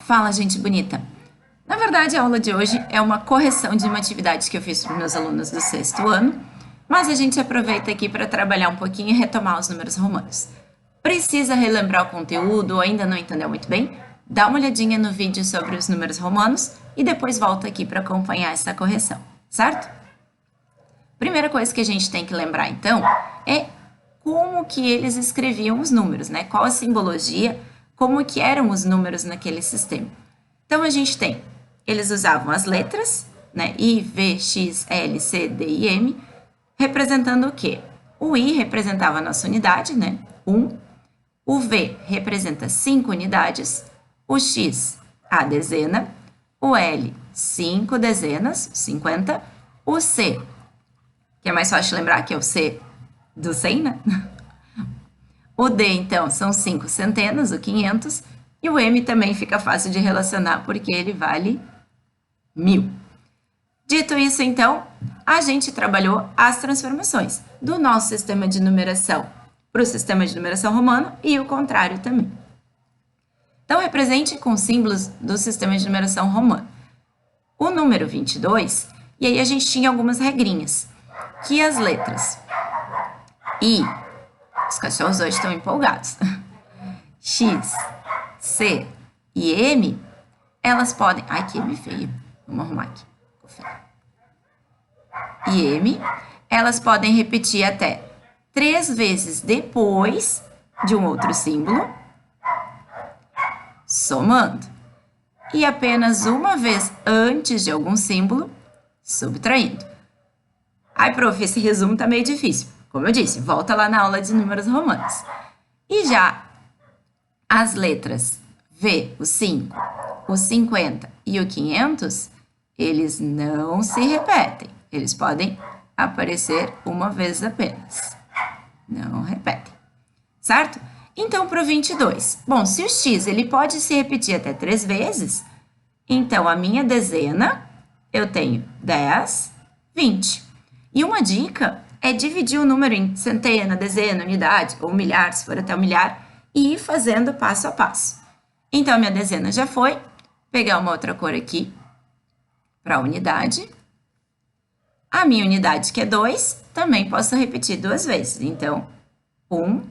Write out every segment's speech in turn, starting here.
Fala, gente bonita! Na verdade, a aula de hoje é uma correção de uma atividade que eu fiz para os meus alunos do sexto ano, mas a gente aproveita aqui para trabalhar um pouquinho e retomar os números romanos. Precisa relembrar o conteúdo ou ainda não entendeu muito bem? Dá uma olhadinha no vídeo sobre os números romanos e depois volta aqui para acompanhar essa correção, certo? Primeira coisa que a gente tem que lembrar, então, é como que eles escreviam os números, né? Qual a simbologia, como que eram os números naquele sistema. Então, a gente tem, eles usavam as letras, né? I, V, X, L, C, D e M, representando o quê? O I representava a nossa unidade, né? 1. O V representa 5 unidades. O X, a dezena. O L, 5 dezenas, 50. O C, que é mais fácil de lembrar que é o C do 100, né? O D, então, são 5 centenas, o 500. E o M também fica fácil de relacionar porque ele vale 1000. Dito isso, então, a gente trabalhou as transformações do nosso sistema de numeração para o sistema de numeração romano e o contrário também. Então, represente com símbolos do sistema de numeração romano. O número 22, e aí a gente tinha algumas regrinhas, que as letras I, os cachorros hoje estão empolgados, X, C e M, elas podem... Ai, que M feio. Vamos arrumar aqui. E M, elas podem repetir até 3 vezes depois de um outro símbolo, somando. E apenas uma vez antes de algum símbolo, subtraindo. Ai, prof, esse resumo tá meio difícil. Como eu disse, volta lá na aula de números romanos. E já as letras V, o 5, o 50 e o 500, eles não se repetem. Eles podem aparecer uma vez apenas. Não repetem. Certo? Então, para o 22. Bom, se o X ele pode se repetir até 3 vezes, então a minha dezena, eu tenho 10, 20. E uma dica é dividir o número em centena, dezena, unidade, ou milhar, se for até o milhar, e ir fazendo passo a passo. Então, a minha dezena já foi. Pegar uma outra cor aqui para a unidade. A minha unidade, que é 2, também posso repetir 2 vezes. Então, 1,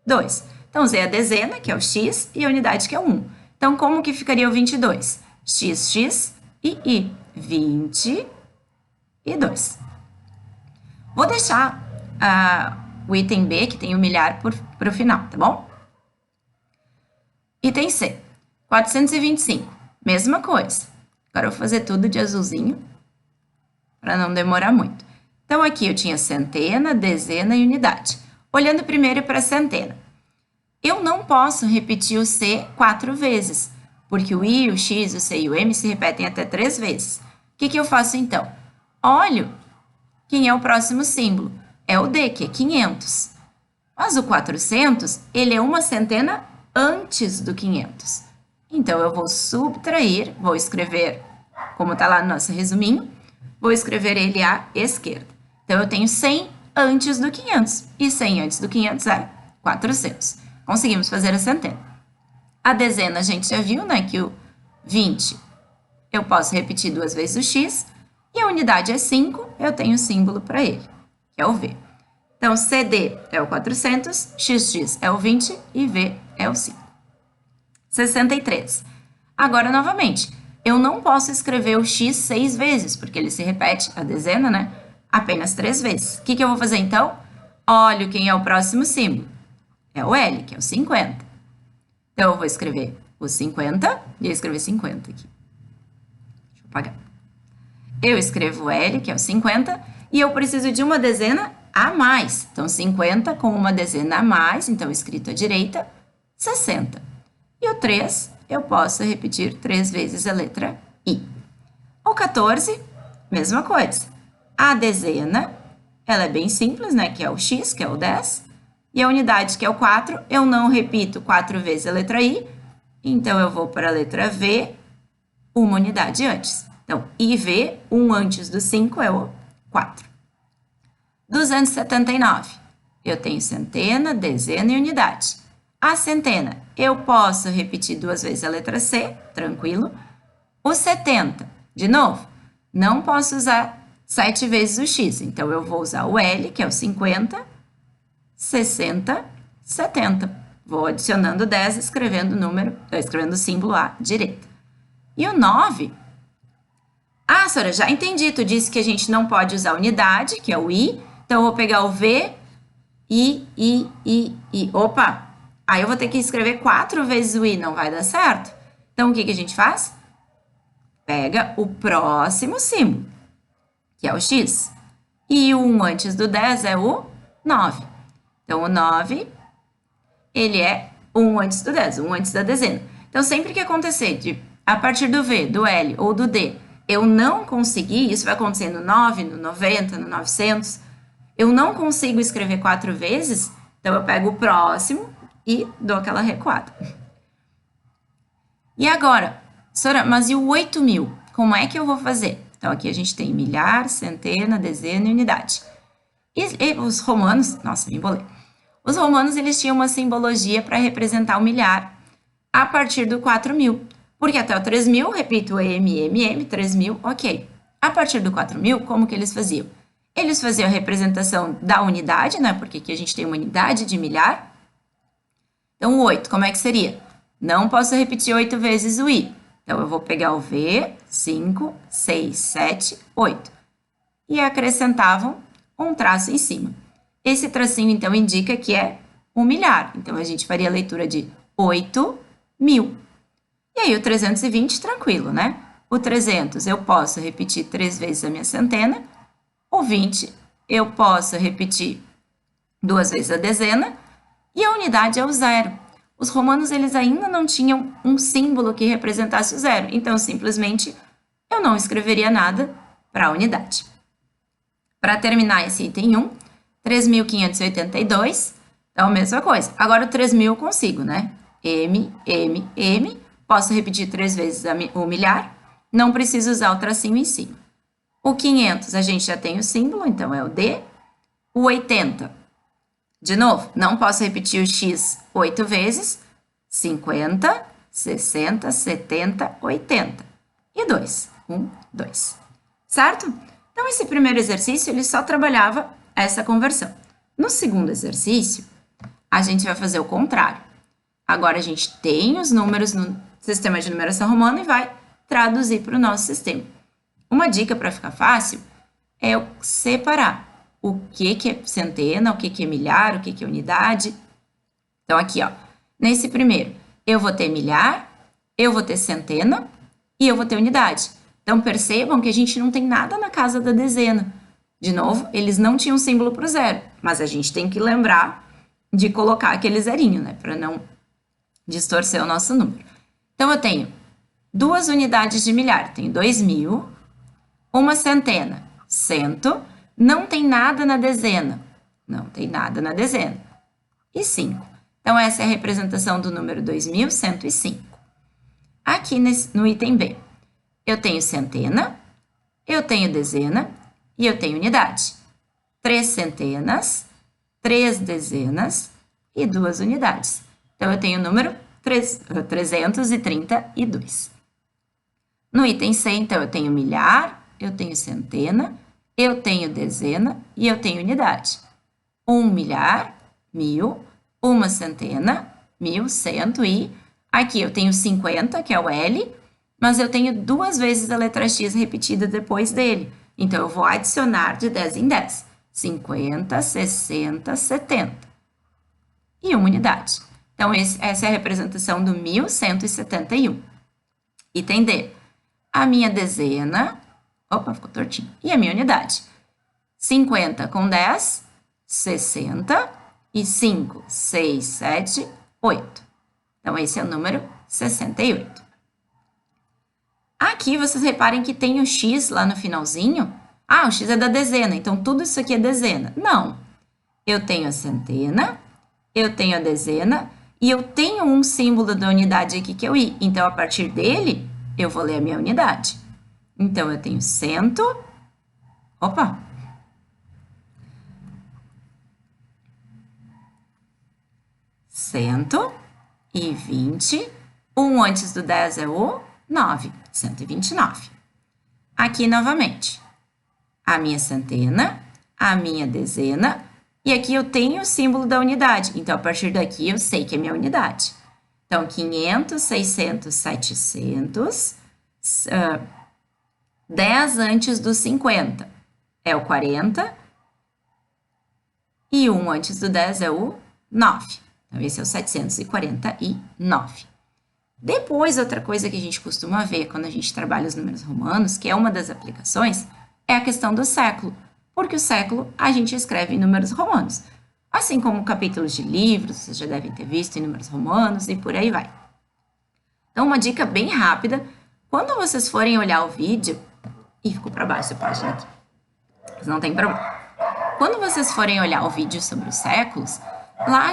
2. Então, usei a dezena, que é o x, e a unidade, que é o 1. Então, como que ficaria o 22? X, x e i. 22. Vou deixar o item B, que tem o milhar, para o final, tá bom? Item C, 425. Mesma coisa. Agora eu vou fazer tudo de azulzinho, para não demorar muito. Então, aqui eu tinha centena, dezena e unidade. Olhando primeiro para a centena. Eu não posso repetir o C 4 vezes, porque o I, o X, o C e o M se repetem até 3 vezes. O que eu faço, então? Olho quem é o próximo símbolo. É o D, que é 500. Mas o 400, ele é uma centena antes do 500. Então, eu vou subtrair, vou escrever, como está lá no nosso resuminho, vou escrever ele à esquerda. Então, eu tenho 100 antes do 500. E 100 antes do 500 é 400. Conseguimos fazer a centena. A dezena, a gente já viu, né? Que o 20, eu posso repetir 2 vezes o x. E a unidade é 5, eu tenho símbolo para ele, que é o V. Então, CD é o 400, XX é o 20 e V é o 5. 63. Agora, novamente, eu não posso escrever o X 6 vezes, porque ele se repete, a dezena, né? Apenas 3 vezes. O que eu vou fazer, então? Olho quem é o próximo símbolo. É o L, que é o 50. Então, eu vou escrever o 50 e eu escrever 50 aqui. Deixa eu apagar. Eu escrevo o L, que é o 50, e eu preciso de uma dezena a mais. Então, 50 com uma dezena a mais, então, escrito à direita, 60. E o 3, eu posso repetir 3 vezes a letra I. O 14, mesma coisa. A dezena, ela é bem simples, né? Que é o X, que é o 10. E a unidade, que é o 4, eu não repito 4 vezes a letra I. Então, eu vou para a letra V, uma unidade antes. Então, IV, 1 antes do 5 é o 4. 279. Eu tenho centena, dezena e unidade. A centena eu posso repetir 2 vezes a letra C, tranquilo. O 70, de novo, não posso usar 7 vezes o X, então eu vou usar o L, que é o 50, 60, 70. Vou adicionando 10, escrevendo o símbolo à direita. E o 9... Ah, Sora, já entendi. Tu disse que a gente não pode usar unidade, que é o I. Então, eu vou pegar o V, I. Opa! Aí eu vou ter que escrever 4 vezes o I, não vai dar certo. Então, o que a gente faz? Pega o próximo símbolo, que é o X. E o 1 antes do 10 é o 9. Então, o 9, ele é 1 antes do 10, 1 antes da dezena. Então, sempre que acontecer a partir do V, do L ou do D, eu não conseguir, isso vai acontecer no 9, no 90, no 900, eu não consigo escrever 4 vezes, então eu pego o próximo e dou aquela recuada. E agora, Sora, mas e o 8.000? Como é que eu vou fazer? Então, aqui a gente tem milhar, centena, dezena e unidade. E os romanos, nossa, me embolei. Os romanos, eles tinham uma simbologia para representar o milhar a partir do 4.000. Porque até o 3.000, repito, M, 3.000, ok. A partir do 4.000, como que eles faziam? Eles faziam a representação da unidade, né? Porque aqui a gente tem uma unidade de milhar. Então, o 8, como é que seria? Não posso repetir 8 vezes o I. Então, eu vou pegar o V, 5, 6, 7, 8. E acrescentavam um traço em cima. Esse tracinho, então, indica que é um milhar. Então, a gente faria a leitura de 8.000. E aí, o 320, tranquilo, né? O 300, eu posso repetir 3 vezes a minha centena. O 20, eu posso repetir 2 vezes a dezena. E a unidade é o 0. Os romanos, eles ainda não tinham um símbolo que representasse o 0. Então, simplesmente, eu não escreveria nada para a unidade. Para terminar esse item 1, 3.582, então a mesma coisa. Agora, o 3.000 eu consigo, né? M. Posso repetir 3 vezes o milhar, não preciso usar o tracinho em cima. O 500, a gente já tem o símbolo, então é o D. O 80, de novo, não posso repetir o X 8 vezes. 50, 60, 70, 80. E 2. 1, 2. Certo? Então, esse primeiro exercício, ele só trabalhava essa conversão. No segundo exercício, a gente vai fazer o contrário. Agora, a gente tem os números no sistema de numeração romano e vai traduzir para o nosso sistema. Uma dica para ficar fácil é eu separar o que é centena, o que é milhar, o que é unidade. Então, aqui, ó, nesse primeiro, eu vou ter milhar, eu vou ter centena e eu vou ter unidade. Então, percebam que a gente não tem nada na casa da dezena. De novo, eles não tinham símbolo para o 0, mas a gente tem que lembrar de colocar aquele zerinho, né, para não distorcer o nosso número. Então, eu tenho 2 unidades de milhar, tenho 2.000, uma centena, 100, não tem nada na dezena, e 5. Então, essa é a representação do número 2.105. Aqui no item B, eu tenho centena, eu tenho dezena e eu tenho unidade. 3 centenas, 3 dezenas e 2 unidades. Então, eu tenho o número 332. No item C, então, eu tenho milhar, eu tenho centena, eu tenho dezena e eu tenho unidade. 1 milhar, 1.000, uma centena, 1.100 e aqui eu tenho 50, que é o L, mas eu tenho 2 vezes a letra X repetida depois dele. Então, eu vou adicionar de 10 em 10. 50, 60, 70. E uma unidade. Então, essa é a representação do 1.171. Item D. A minha dezena... Opa, ficou tortinho. E a minha unidade. 50 com 10, 60. E 5, 6, 7, 8. Então, esse é o número 68. Aqui, vocês reparem que tem o X lá no finalzinho. Ah, o X é da dezena, então tudo isso aqui é dezena. Não. Eu tenho a centena, eu tenho a dezena e eu tenho um símbolo da unidade aqui que é o I. Então, a partir dele, eu vou ler a minha unidade. Então, eu tenho 100. Opa! 100 120. 1 antes do 10 é o 9, 129. Aqui novamente, a minha centena, a minha dezena, e aqui eu tenho o símbolo da unidade. Então, a partir daqui, eu sei que é minha unidade. Então, 500, 600, 700, 10 antes do 50 é o 40, e 1 antes do 10 é o 9. Então, esse é o 749. Depois, outra coisa que a gente costuma ver quando a gente trabalha os números romanos, que é uma das aplicações, é a questão do século, porque o século a gente escreve em números romanos, assim como capítulos de livros, vocês já devem ter visto em números romanos e por aí vai. Então, uma dica bem rápida, quando vocês forem olhar o vídeo, e ficou para baixo a página aqui, mas não tem problema. Quando vocês forem olhar o vídeo sobre os séculos, lá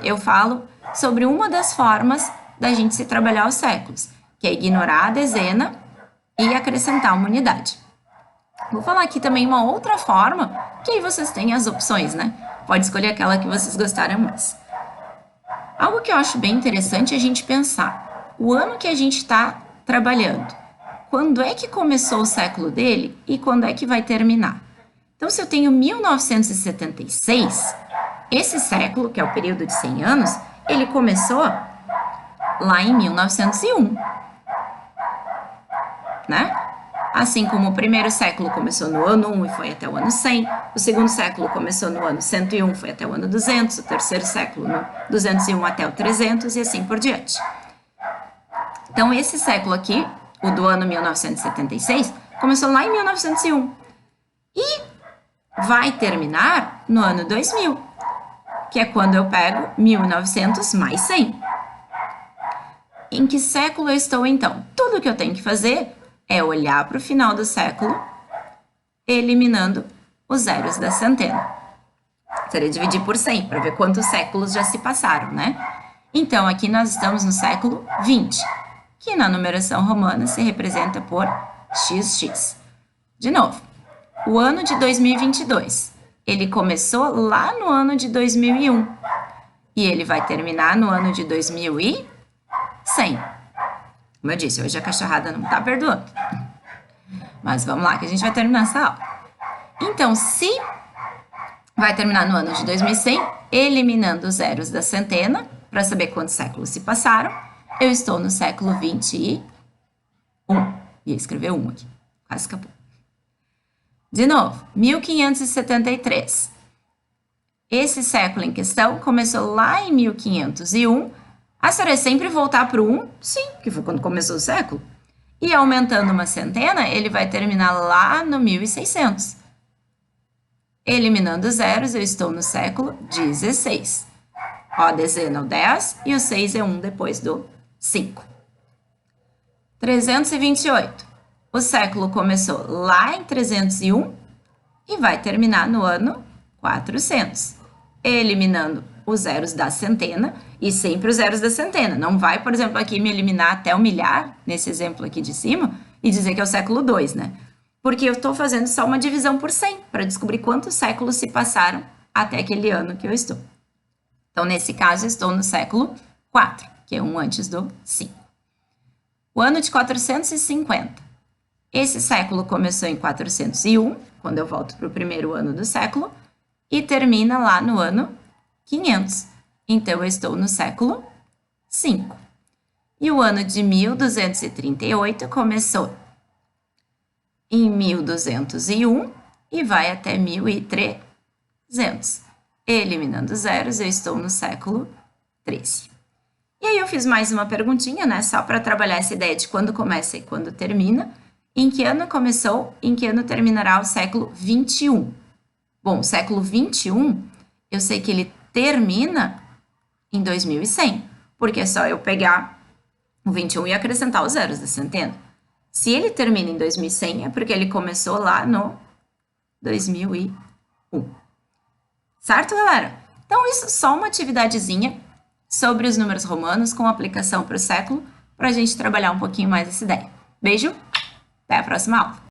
eu falo sobre uma das formas da gente se trabalhar os séculos, que é ignorar a dezena e acrescentar uma unidade. Vou falar aqui também uma outra forma, que aí vocês têm as opções, né? Pode escolher aquela que vocês gostarem mais. Algo que eu acho bem interessante é a gente pensar o ano que a gente está trabalhando. Quando é que começou o século dele e quando é que vai terminar? Então, se eu tenho 1976, esse século, que é o período de 100 anos, ele começou lá em 1901, né? Assim como o primeiro século começou no ano 1 e foi até o ano 100, o segundo século começou no ano 101 e foi até o ano 200, o terceiro século no 201 até o 300 e assim por diante. Então, esse século aqui, o do ano 1976, começou lá em 1901 e vai terminar no ano 2000, que é quando eu pego 1900 mais 100. Em que século eu estou, então? Tudo que eu tenho que fazer é olhar para o final do século, eliminando os zeros da centena. Seria dividir por 100, para ver quantos séculos já se passaram, né? Então, aqui nós estamos no século 20, que na numeração romana se representa por XX. De novo, o ano de 2022, ele começou lá no ano de 2001 e ele vai terminar no ano de 2100. Como eu disse, hoje a cachorrada não tá perdoando. Mas vamos lá, que a gente vai terminar essa aula. Então, se vai terminar no ano de 2100, eliminando os zeros da centena, para saber quantos séculos se passaram, eu estou no século 21. Ia escrever 1 aqui, quase escapou. De novo, 1573. Esse século em questão começou lá em 1501. A senhora sempre voltar para o 1? Sim, que foi quando começou o século. E aumentando uma centena, ele vai terminar lá no 1600. Eliminando zeros, eu estou no século 16. Ó, a dezena é o 10 e o 6 é 1 depois do 5. 328. O século começou lá em 301 e vai terminar no ano 400. Eliminando os zeros da centena e sempre os zeros da centena. Não vai, por exemplo, aqui me eliminar até o milhar, nesse exemplo aqui de cima, e dizer que é o século 2, né? Porque eu estou fazendo só uma divisão por 100, para descobrir quantos séculos se passaram até aquele ano que eu estou. Então, nesse caso, eu estou no século 4, que é 1 antes do 5. O ano de 450. Esse século começou em 401, quando eu volto para o primeiro ano do século, e termina lá no ano 500. Então, eu estou no século 5. E o ano de 1238 começou em 1201 e vai até 1300. Eliminando zeros, eu estou no século 13. E aí eu fiz mais uma perguntinha, né? Só para trabalhar essa ideia de quando começa e quando termina. Em que ano começou, em que ano terminará o século 21? Bom, o século 21, eu sei que ele termina em 2100, porque é só eu pegar o 21 e acrescentar os zeros da centena. Se ele termina em 2100, é porque ele começou lá no 2001. Certo, galera? Então, isso é só uma atividadezinha sobre os números romanos com aplicação para o século, para a gente trabalhar um pouquinho mais essa ideia. Beijo, até a próxima aula!